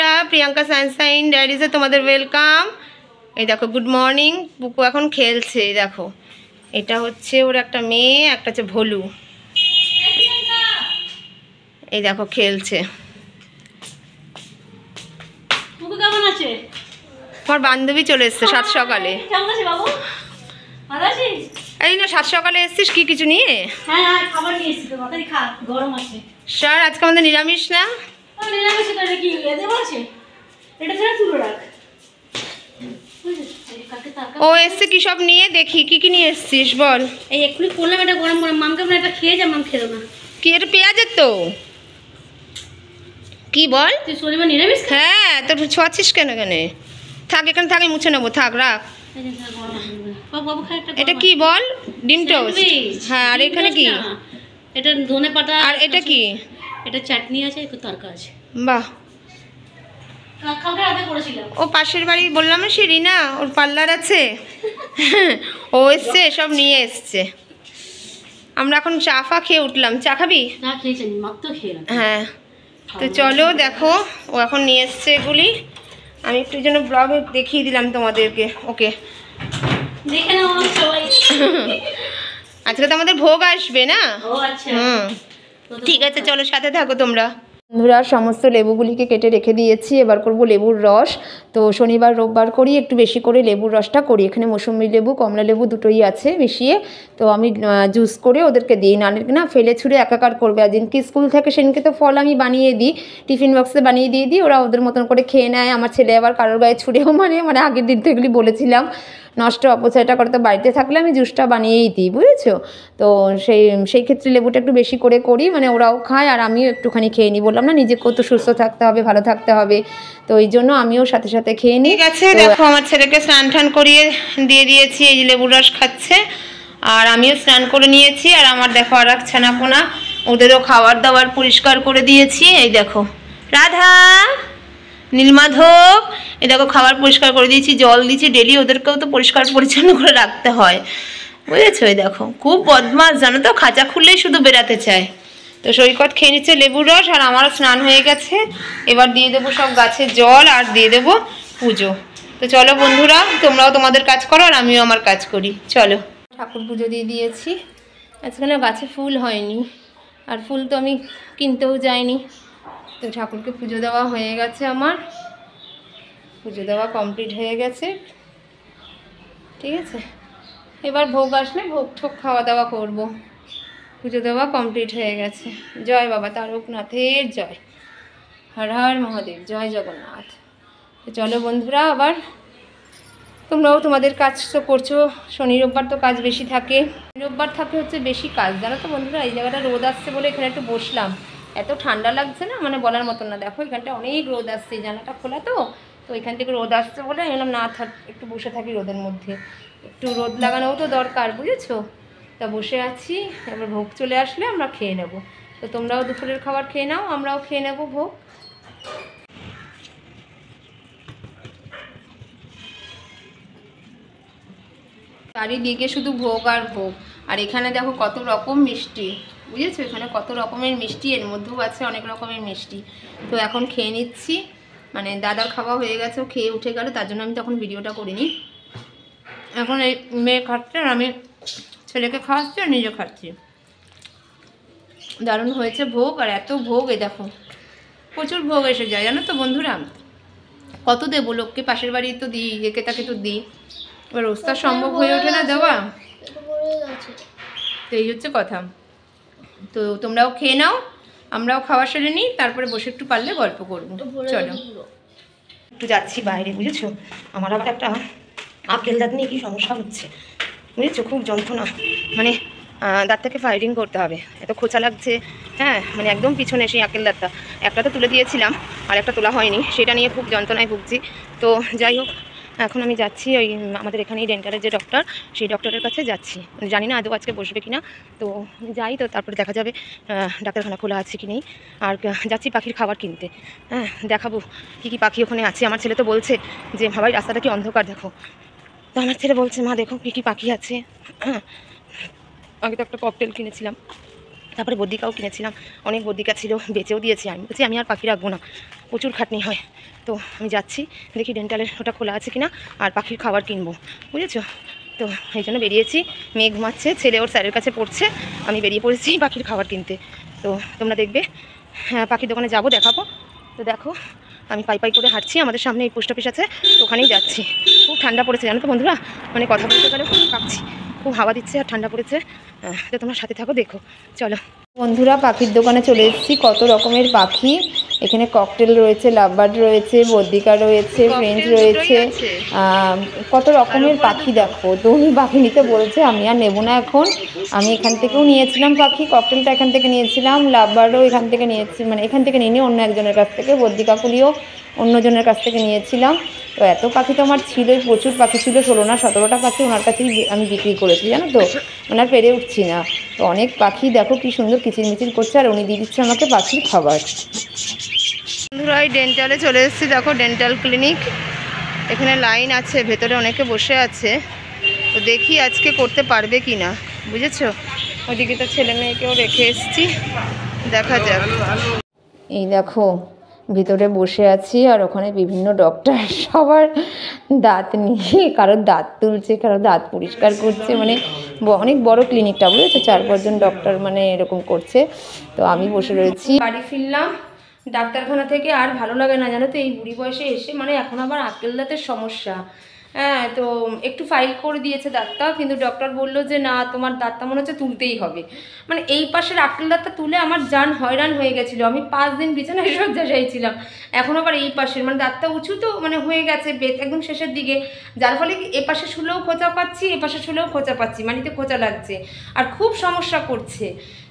বন্ধুরা, প্রিয়াঙ্কা সানশাইন ডায়েরিজে তোমাদের ওয়েলকাম। এই দেখো, গুড মর্নিং। পুকু এখন খেলছে। এই দেখো, এটা হচ্ছে ওর একটা মেয়ে, একটা হচ্ছে ভলু। এই দেখো খেলছে। পুকু কেমন আছে? আমার বান্ধবী চলে এসছে সাত সকালে। কেমন আছে বাবু? ভালো আছিস? এই না, সাত সকালে এসছিস কি কিছু নিয়ে? হ্যাঁ, খাবার নিয়ে এসেছি তো, তাড়াতাড়ি খা, গরম আছে। স্যার, আজকে আমাদের নিরামিষ না? নিরামিষ। এটা কি এতে বলছে? এটা ছেড়ে তুলে রাখ। ও এসছে কি সব নিয়ে, দেখি কি কি নিয়ে এসছিস বল। এই এক্ষুনি করলাম, এটা গরম গরম। মামকে বলে এটা খেয়ে যা, মাম খেলো না। কি এটা পেঁয়াজের তো? কি বল তুই শনিবার নিরামিষ? হ্যাঁ, তো ছোঁয়াচ্ছিস কেন? থাক, এখানে থাক, মুছে নেবো, থাক, রাখ। এটা কি বল? ডিম টোস্ট? হ্যাঁ, আর এখানে কি? এটা ধনে পাতা। আর এটা কি? এটা চাটনি আছে, একটু তরকা আছে। বাহ, কালকে রাতে করেছিলাম। ও পাশের বাড়ি বললাম না, সে রিনা, ওর পার্লার আছে। ও এসছে, সব নিয়ে এসছে। আমরা এখন চা ফা খেয়ে উঠলাম। চা খাবি? না, খেয়েছেন, মাত্র খেলাম। হ্যাঁ, তো চলো দেখো, ও এখন নিয়ে এসছে এগুলি। আমি একটু যেন ব্লগে দেখিয়ে দিলাম তোমাদেরকে। ওকে, দেখে নাও সবাই। আজকে তো আমাদের ভোগ আসবে না? ও আচ্ছা। ঠিক আছে, চলো সাথে থাকো তোমরা। বন্ধুরা, সমস্ত লেবুগুলিকে কেটে রেখে দিয়েছি। এবার করব লেবুর রস। তো শনিবার রোববার করি, একটু বেশি করে লেবুর রসটা করি। এখানে মৌসুমি লেবু, কমলা লেবু দুটোই আছে মিশিয়ে। তো আমি জুস করে ওদেরকে দিই, না ফেলে ছুঁড়ে একাকার করবে। আর দিনকে স্কুল থেকে সেদিনকে তো ফল আমি বানিয়ে দিই, টিফিন বক্সে বানিয়ে দিয়ে দিই, ওরা ওদের মতন করে খেয়ে নেয়। আমার ছেলে আবার কারোর গায়ে ছুঁড়েও মানে আগের দিন তো এগুলি বলেছিলাম, নষ্ট অপচয়টা করে। তো বাড়িতে থাকলে আমি জুসটা বানিয়েই দিই, বুঝেছো? তো সেই ক্ষেত্রে লেবুটা একটু বেশি করে করি, মানে ওরাও খায় আর আমিও একটুখানি খেয়ে নিই। বললাম না, নিজেকেও তো সুস্থ থাকতে হবে, ভালো থাকতে হবে, তো এই জন্য আমিও সাথে সাথে খেয়ে নিই। ঠিক আছে, দেখো আমার ছেলেকে স্নান টান করিয়ে দিয়ে দিয়েছি, এই যে লেবুর রস খাচ্ছে, আর আমিও স্নান করে নিয়েছি। আর আমার দেখো আর এক ছানাপোনা, ওদেরও খাবার দাবার পরিষ্কার করে দিয়েছি। এই দেখো রাধা, নীলমাধব, এই দেখো খাবার পরিষ্কার করে দিয়েছি, জল দিয়েছি ডেলি। ওদেরকেও তো পরিষ্কার পরিচ্ছন্ন করে রাখতে হয়, বুঝেছো? এই দেখো খুব বদমাস, জানো তো, খাঁচা খুললেই শুধু বেরাতে চায়। তো সৈকত খেয়ে নিচ্ছে লেবুর রস, আর আমারও স্নান হয়ে গেছে। এবার দিয়ে দেবো সব গাছের জল, আর দিয়ে দেবো পুজো। তো চলো বন্ধুরা, তোমরাও তোমাদের কাজ করো আর আমিও আমার কাজ করি। চলো, ঠাকুর পুজো দিয়ে দিয়েছি। আজকে না গাছে ফুল হয়নি, আর ফুল তো আমি কিনতেও যাইনি। তো ঠাকুরকে পুজো দেওয়া হয়ে গেছে, আমার পুজো দেওয়া কমপ্লিট হয়ে গেছে। ঠিক আছে, এবার ভোগ আসলে ভোগ ঠোক খাওয়া দাওয়া করব। পুজো দেওয়া কমপ্লিট হয়ে গেছে। জয় বাবা তারকনাথের জয়, হর হর মহাদেব, জয় জগন্নাথ। তো চলো বন্ধুরা, আবার তোমরাও তোমাদের কাজ তো করছো। শনি রোববার তো কাজ বেশি থাকে, রোববার থাকে হচ্ছে বেশি কাজ, জানো তো বন্ধুরা। এই জায়গাটা রোদ আসছে বলে এখানে একটু বসলাম, এত ঠান্ডা লাগছে না, মানে বলার মতন না। দেখো এখানটা অনেক রোদ আসছে, জানাটা খোলা তো, তো এখান থেকে রোদ আসছে বলে আমি বললাম না থাক, একটু বসে থাকি রোদের মধ্যে, একটু রোদ লাগানোও তো দরকার, বুঝেছো? তা বসে আছি। এবার ভোগ চলে আসলে আমরা খেয়ে নেব। তো তোমরাও দুপুরের খাবার খেয়ে নাও, আমরাও খেয়ে নেব ভোগ। চারিদিকে শুধু ভোগ আর ভোগ। আর এখানে দেখো কত রকম মিষ্টি, বুঝেছো? এখানে কত রকমের মিষ্টি, এর মধ্যেও আছে অনেক রকমের মিষ্টি। তো এখন খেয়ে নিচ্ছি, মানে দাদার খাওয়া হয়ে গেছে, ও খেয়ে উঠে গেল, তার জন্য আমি তখন ভিডিওটা করিনি। এখন এই মেয়ে খাচ্ছে আর আমি ছেলেকে খাওয়াচ্ছি আর নিজে খাচ্ছি। দারুণ হয়েছে ভোগ, আর এত ভোগ, এই দেখো প্রচুর ভোগ এসে যায়, জানো তো বন্ধুরা। কত দেবো লোককে, পাশের বাড়ি তো দিই, একে তাকে তো দিই, এবার রোজটা সম্ভব হয়ে ওঠে না দেওয়া। তো এই হচ্ছে কথা। তো তোমরাও খেয়ে নাও, আমরাও খাওয়া সেরে নিই, তারপরে বসে একটু পারলে গল্প করবো। চলো, একটু যাচ্ছি বাইরে, বুঝেছো? আমার আবার একটা আপেল দাঁত নিয়ে কি সমস্যা হচ্ছে, বুঝেছো? খুব যন্ত্রণা, মানে দাঁত থেকে ফাইটিং করতে হবে, এত খোঁচা লাগছে। হ্যাঁ, মানে একদম পিছনে সেই আকেল দাঁতটা, একটা তো তুলে দিয়েছিলাম আর একটা তোলা হয়নি, সেটা নিয়ে খুব যন্ত্রণায় ভুগছি। তো যাই হোক, এখন আমি যাচ্ছি ওই আমাদের এখানেই ডেন্টালের যে ডক্টর, সেই ডক্টরের কাছে যাচ্ছি। জানি না আদৌ আজকে বসবে কি না, তো যাই, তো তারপরে দেখা যাবে ডাক্তারখানা খোলা আছে কি নেই। আর যাচ্ছি পাখির খাবার কিনতে। হ্যাঁ, দেখাবো কী কী পাখি ওখানে আছে। আমার ছেলে তো বলছে যে ভাই রাস্তাটা কি অন্ধকার দেখো, তো আমার ছেলে বলছে মা দেখো কী কী পাখি আছে। হ্যাঁ, আগে তো একটা ককটেল কিনেছিলাম, তারপরে বদ্রিকাও কিনেছিলাম, অনেক বদ্রিকা ছিল, বেচেও দিয়েছি। আমি বলছি আমি আর পাখি রাখবো না, প্রচুর খাটনি হয়। তো আমি যাচ্ছি, দেখি ডেন্টালের ওটা খোলা আছে কিনা, আর পাখির খাবার কিনবো, বুঝেছো। তো এই জন্য বেরিয়েছি, মেয়ে ঘুমাচ্ছে, ছেলে ওর স্যারের কাছে পড়ছে, আমি বেরিয়ে পড়েছি পাখির খাবার কিনতে। তো তোমরা দেখবে, হ্যাঁ পাখির দোকানে যাবো, দেখাবো। তো দেখো আমি পাই পাই করে হাঁটছি, আমাদের সামনে এই পোস্ট অফিস আছে, তো ওখানেই যাচ্ছি। খুব ঠান্ডা পড়েছে জানো তো বন্ধুরা, মানে কথা বলতে গেলে খুব কাঁপছি, খুব হাওয়া দিচ্ছে আর ঠান্ডা পড়েছে। তো তোমরা সাথে থাকো, দেখো। চলো বন্ধুরা, পাখির দোকানে চলে এসেছি। কত রকমের পাখি এখানে, ককটেল রয়েছে, লাভবার্ড রয়েছে, বদ্রিকা রয়েছে, ফ্রেঞ্চ রয়েছে, কত রকমের পাখি দেখো। তো উনি পাখি নিতে বলছে, আমি আর নেবো না এখন। আমি এখান থেকেও নিয়েছিলাম পাখি, ককটেলটা এখান থেকে নিয়েছিলাম, লাভবার্ডও এখান থেকে নিয়েছি, মানে এখান থেকে নিয়ে অন্য একজনের কাছ থেকে, বদ্রিকা ফুলিও অন্যজনের কাছ থেকে নিয়েছিলাম। তো এত পাখি তো আমার ছিলই, প্রচুর পাখি ছিল, 16 না 17টা পাখি ওনার কাছেই আমি বিক্রি করেছি জানো তো, ওনার পেরে উঠছি না। তো অনেক পাখি দেখো কি সুন্দর কিচিরমিচির করছে, আর উনি দিয়ে দিচ্ছে আমাকে পাখির খাবার। বন্ধুরা এই ডেন্টালে চলে এসেছি, দেখো ডেন্টাল ক্লিনিক, এখানে লাইন আছে, ভেতরে অনেকে বসে আছে। তো দেখি আজকে করতে পারবে কি না, বুঝেছো। ওইদিকে তো ছেলে মেয়েকেও রেখে এসেছি, দেখা যাক। এই দেখো ভিতরে বসে আছি, আর ওখানে বিভিন্ন ডক্টর সবার দাঁত নিয়ে, কারোর দাঁত তুলছে, কারোর দাঁত পরিষ্কার করছে, মানে অনেক বড় ক্লিনিকটা, বুঝেছো, 4-5 জন ডক্টর মানে এরকম করছে। তো আমি বসে রয়েছি। বাড়ি ফিরলাম ডাক্তারখানা থেকে, আর ভালো লাগে না জানো তো এই বুড়ি বয়সে এসে, মানে এখন আবার আক্কেল দাঁতের সমস্যা। হ্যাঁ, তো একটু ফাইল করে দিয়েছে দাঁতটা, কিন্তু ডক্টর বললো যে না তোমার দাঁতটা মনে হচ্ছে তুলতেই হবে। মানে এই পাশের আক্কেল দাঁতটা তুলে আমার জান হয়রান হয়ে গেছিলো, আমি 5 দিন বিছানায় শয্যাশায়ী ছিলাম। এখন আবার এই পাশের মানে দাঁতটা উঁচু তো মানে হয়ে গেছে, বেত একদম শেষের দিকে, যার ফলে এ পাশে শুলেও খোঁচা পাচ্ছি, এ পাশে শুলেও খোঁচা পাচ্ছি, মানিতে খোঁচা লাগছে, আর খুব সমস্যা করছে।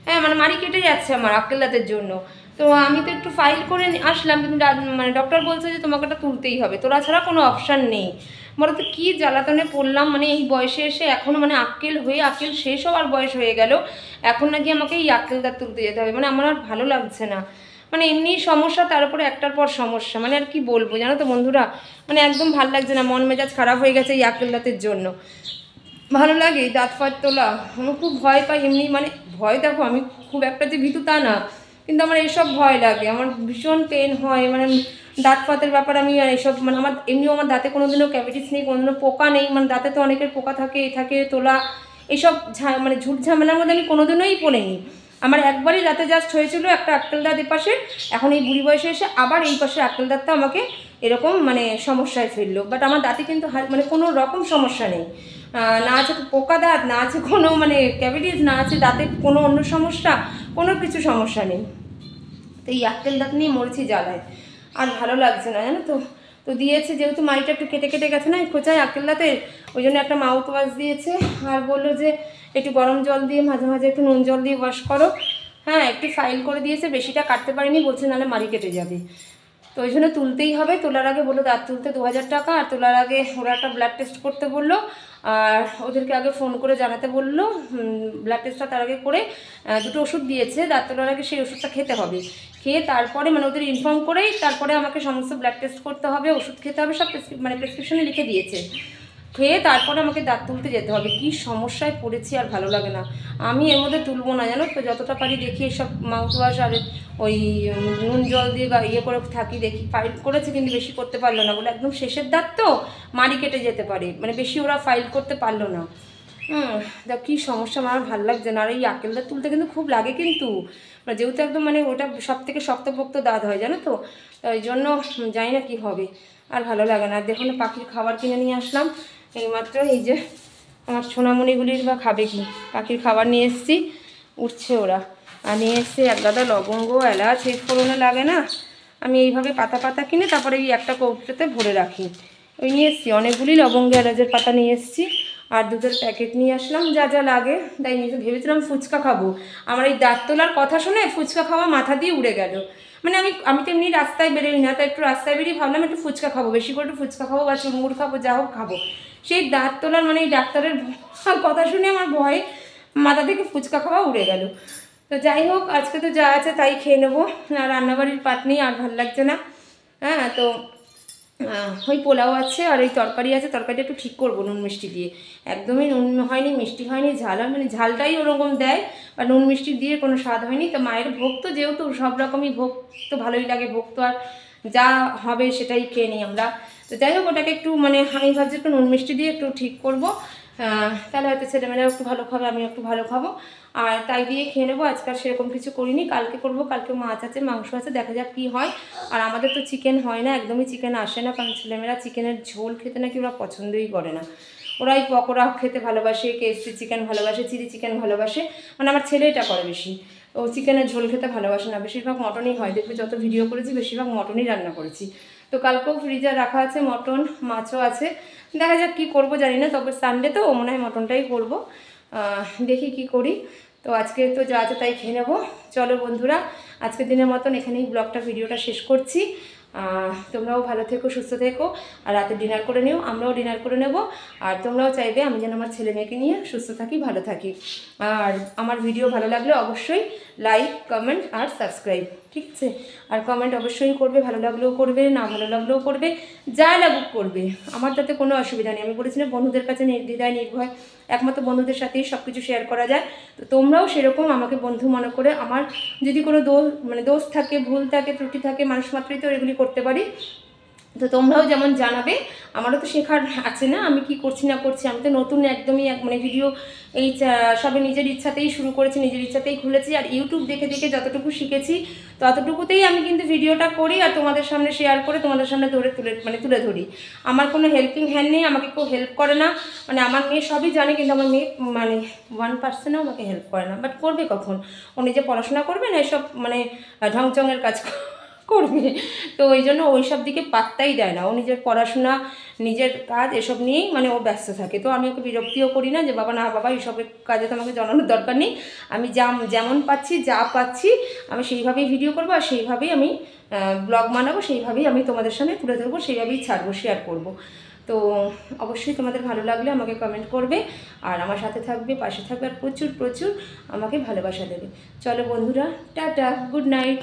হ্যাঁ, মানে মাড়ি কেটে যাচ্ছে আমার আক্কেল দাঁতের জন্য। তো আমি তো একটু ফাইল করে আসলাম, কিন্তু মানে ডক্টর বলছে যে তোমাকে এটা তুলতেই হবে, তোরা ছাড়া কোনো অপশান নেই। বলো তো কী জ্বালাতনে পড়লাম, মানে এই বয়সে এসে এখনও মানে আক্কেল হয়ে আক্কেল শেষ হওয়ার বয়স হয়ে গেল, এখন নাকি আমাকে এই আক্কেল দাঁত তুলতে যেতে হবে, মানে আমার আর ভালো লাগছে না। মানে এমনি সমস্যা, তার উপরে একটার পর সমস্যা, মানে আর কি বলবো জানো তো বন্ধুরা, মানে একদম ভালো লাগছে না, মন মেজাজ খারাপ হয়ে গেছে এই আক্কেল দাঁতের জন্য। ভালো লাগে দাঁত ফাত তোলা, আমার খুব ভয় পাই এমনি, মানে ভয় দেখো আমি খুব একটা যে ভীতু তা না, কিন্তু আমার এইসব ভয় লাগে, আমার ভীষণ পেন হয়, মানে দাঁত ফাতের ব্যাপার আমি এইসব, মানে আমার এমনিও আমার দাঁতে কোনোদিনও ক্যাভিটিস নেই, কোনোদিনও পোকা নেই, মানে দাঁতে তো অনেকের পোকা থাকে, এ থাকে তোলা, এইসব মানে ঝুট ঝামেলার মধ্যে আমি কোনোদিনই পড়িনি। আমার একবারই দাঁতে জাস্ট হয়েছিল একটা আক্কেল দাঁত এপাশে, এখন এই বুড়ি বয়সে এসে আবার এই পাশে আক্কেল দাঁতটা আমাকে এরকম মানে সমস্যায় ফেললো। বাট আমার দাঁতে কিন্তু মানে কোনো রকম সমস্যা নেই, না আছে পোকা দাঁত, না আছে কোনো মানে ক্যাভিটিস, না আছে দাঁতে কোনো অন্য সমস্যা, কোনো কিছু সমস্যা নেই। তো এই আক্কেল দাঁত নিয়ে মরেছি জ্বালায়, আর ভালো লাগছে না জানো তো। তো দিয়েছে যেহেতু মাড়িটা একটু কেটে কেটে গেছে না এই খোঁচায় আক্কেল দাঁতে, ওই জন্য একটা মাউথ ওয়াশ দিয়েছে, আর বললো যে একটু গরম জল দিয়ে মাঝে মাঝে একটু নুন জল দিয়ে ওয়াশ করো। হ্যাঁ, একটু ফাইল করে দিয়েছে, বেশিটা কাটতে পারিনি, বলছে নাহলে মাড়ি কেটে যাবে। তো ওই জন্য তুলতেই হবে। তোলার আগে বললো দাঁত তুলতে 2000 টাকা, আর তোলার আগে ওরা একটা ব্লাড টেস্ট করতে বললো, আর ওদেরকে আগে ফোন করে জানাতে বললো। ব্লাড টেস্টটা তার আগে করে দুটো ওষুধ দিয়েছে, দাঁত তোলার আগে সেই ওষুধটা খেতে হবে, খেয়ে তারপরে মানে ওদের ইনফর্ম করেই তারপরে আমাকে সমস্ত ব্লাড টেস্ট করতে হবে, ওষুধ খেতে হবে, সব মানে প্রেসক্রিপশনে লিখে দিয়েছে, খেয়ে তারপরে আমাকে দাঁত তুলতে যেতে হবে। কি সমস্যায় পড়েছি, আর ভালো লাগে না। আমি এর মধ্যে তুলবো না জানো তো, যতটা পারি দেখি এসব মাউথ ওয়াশ আর ওই নুন জল দিয়ে বা ইয়ে করে থাকি, দেখি ফাইল করেছে কিন্তু বেশি করতে পারলো না, বলে একদম শেষের দাঁত তো মাড়ি কেটে যেতে পারে, মানে বেশি ওরা ফাইল করতে পারলো না। দেখ কী সমস্যা, আমার ভালো লাগছে না। আর এই আক্কেল দাঁত তুলতে কিন্তু খুব লাগে, কিন্তু যেহেতু একদম মানে ওটা সব থেকে শক্তপোক্ত দাঁত হয় জানো তো, ওই জন্য জানি না কী হবে, আর ভালো লাগে না। দেখুন পাখির খাবার কিনে নিয়ে আসলাম এইমাত্র, এই যে আমার সোনামণিগুলির বা খাবে কি, পাখির খাবার নিয়ে এসেছি, উঠছে ওরা, আর নিয়ে এসছি এক গাদা লবঙ্গ, এলাচ, এই ফোড়নে লাগে না, আমি এইভাবে পাতা পাতা কিনে তারপরে এই একটা কৌটোতে ভরে রাখি, ওই নিয়ে এসেছি অনেকগুলি লবঙ্গ এলাচের পাতা নিয়ে এসেছি, আর দুধের প্যাকেট নিয়ে আসলাম যা যা লাগে। তাই নিয়ে ভেবেছিলাম ফুচকা খাবো, আমার এই দাঁত তোলার কথা শুনে ফুচকা খাওয়া মাথা দিয়ে উড়ে গেল। মানে আমি তো এমনি রাস্তায় বেরোই না, তাই একটু রাস্তায় বেরিয়ে ভাবলাম একটু ফুচকা খাবো, বেশি করে একটু ফুচকা খাবো বা চুরমুড় খাবো, যা হোক খাবো। সেই দাঁত তোলার মানে এই ডাক্তারের কথা শুনে আমার ভয়ে মাথা থেকে ফুচকা খাওয়া উড়ে গেল। তো যাই হোক, আজকে তো যা আছে তাই খেয়ে নেবো, আর রান্নাবাড়ির পাট নেই, আর ভালো লাগছে না। হ্যাঁ, তো ওই পোলাও আছে আর ওই তরকারি আছে, তরকারিটা একটু ঠিক করবো নুন মিষ্টি দিয়ে। একদমই নুন হয়নি, মিষ্টি হয়নি, ঝাল হয়, মানে ঝালটাই ওরকম দেয়, বা নুন মিষ্টি দিয়ে কোনো স্বাদ হয়নি। তো মায়ের ভোগ তো যেহেতু সব রকমই ভোগ তো ভালোই লাগে, ভোগ তো আর যা হবে সেটাই খেয়ে নিই আমরা। তো যাই হোক ওটাকে একটু মানে আমি ভাবছি একটু নুন মিষ্টি দিয়ে একটু ঠিক করবো, তাহলে হয়তো ছেলেমেয়েরাও একটু ভালো খাবে, আমি একটু ভালো খাবো, আর তাই দিয়ে খেয়ে নেবো। আজকাল সেরকম কিছু করিনি, কালকে করবো, কালকে মাছ আছে, মাংস আছে, দেখা যাক কী হয়। আর আমাদের তো চিকেন হয় না, একদমই চিকেন আসে না, কারণ ছেলেমেয়েরা চিকেনের ঝোল খেতে নাকি ওরা পছন্দই করে না। ওরাই পকোড়া খেতে ভালোবাসে, KFC চিকেন ভালোবাসে, চিলি চিকেন ভালোবাসে, মানে আমার ছেলে এটা করে বেশি, ও চিকেনের ঝোল খেতে ভালোবাসে না, বেশিরভাগ মটনই হয়, দেখবে যত ভিডিও করেছি বেশিরভাগ মটনই রান্না করেছি। তো কালকেও ফ্রিজে রাখা আছে মটন, মাছও আছে, দেখা যাক কী করবো জানি না, তবে সানডে তো মনে হয় মটনটাই করবো, দেখি কি করি। তো আজকে তো যা আছে তাই খেয়ে নেবো। চলো বন্ধুরা, আজকের দিনের মতন এখানেই ভিডিওটা শেষ করছি। তোমরাও ভালো থেকো, সুস্থ থেকো, আর রাতে ডিনার করে নিও, আমরাও ডিনার করে নেব। আর তোমরাও চাইবে আমি যেন আমার ছেলে মেয়েকে নিয়ে সুস্থ থাকি, ভালো থাকি। আর আমার ভিডিও ভালো লাগলে অবশ্যই লাইক, কমেন্ট আর সাবস্ক্রাইব, ঠিক আছে? আর কমেন্ট অবশ্যই করবে, ভালো লাগলেও করবে, না ভালো লাগলেও করবে, যা লাগুক করবে, আমার তাতে কোনো অসুবিধা নেই। আমি বলেছি না, বন্ধুদের কাছে নির্দ্বিধায় নির্ভয়, একমাত্র বন্ধুদের সাথেই সব কিছু শেয়ার করা যায়। তো তোমরাও সেরকম আমাকে বন্ধু মনে করে, আমার যদি কোনো দোষ থাকে, ভুল থাকে, ত্রুটি থাকে, মানুষ মাত্রই তো এগুলি করতে পারি, তো তোমরাও যেমন জানাবে। আমারও তো শেখার আছে না, আমি কি করছি না করছি, আমি তো নতুন একদমই মানে ভিডিও এই সবে নিজের ইচ্ছাতেই শুরু করেছি, নিজের ইচ্ছাতেই খুলেছি, আর ইউটিউব দেখে দেখে যতটুকু শিখেছি ততটুকুতেই আমি কিন্তু ভিডিওটা করি, আর তোমাদের সামনে শেয়ার করে তোমাদের সামনে তুলে ধরি। আমার কোনো হেল্পিং হ্যান্ড নেই, আমাকে কেউ হেল্প করে না, মানে আমার মেয়ে সবই জানে, কিন্তু আমার মেয়ে মানে 1%ও আমাকে হেল্প করে না, বাট করবে কখন? ও নিজে পড়াশোনা করবে না এসব মানে ঢংচঙের কাজ করবে, তো ওই জন্য ওই সব দিকে পাত্তাই দেয় না, ও নিজের পড়াশোনা, নিজের কাজ এসব নিয়েই মানে ও ব্যস্ত থাকে। তো আমি ওকে বিরক্তিও করি না যে বাবা না বাবা এইসবের কাজে তো আমাকে জানানোর দরকার নেই, আমি যেমন পাচ্ছি, যা পাচ্ছি আমি সেইভাবেই ভিডিও করবো, আর সেইভাবেই আমি ব্লগ বানাবো, সেইভাবেই আমি তোমাদের সামনে তুলে ধরবো, সেইভাবেই ছাড়বো, শেয়ার করব। তো অবশ্যই তোমাদের ভালো লাগলে আমাকে কমেন্ট করবে, আর আমার সাথে থাকবে, পাশে থাকবে, আর প্রচুর প্রচুর আমাকে ভালোবাসা দেবে। চলো বন্ধুরা, টাটা, গুড নাইট।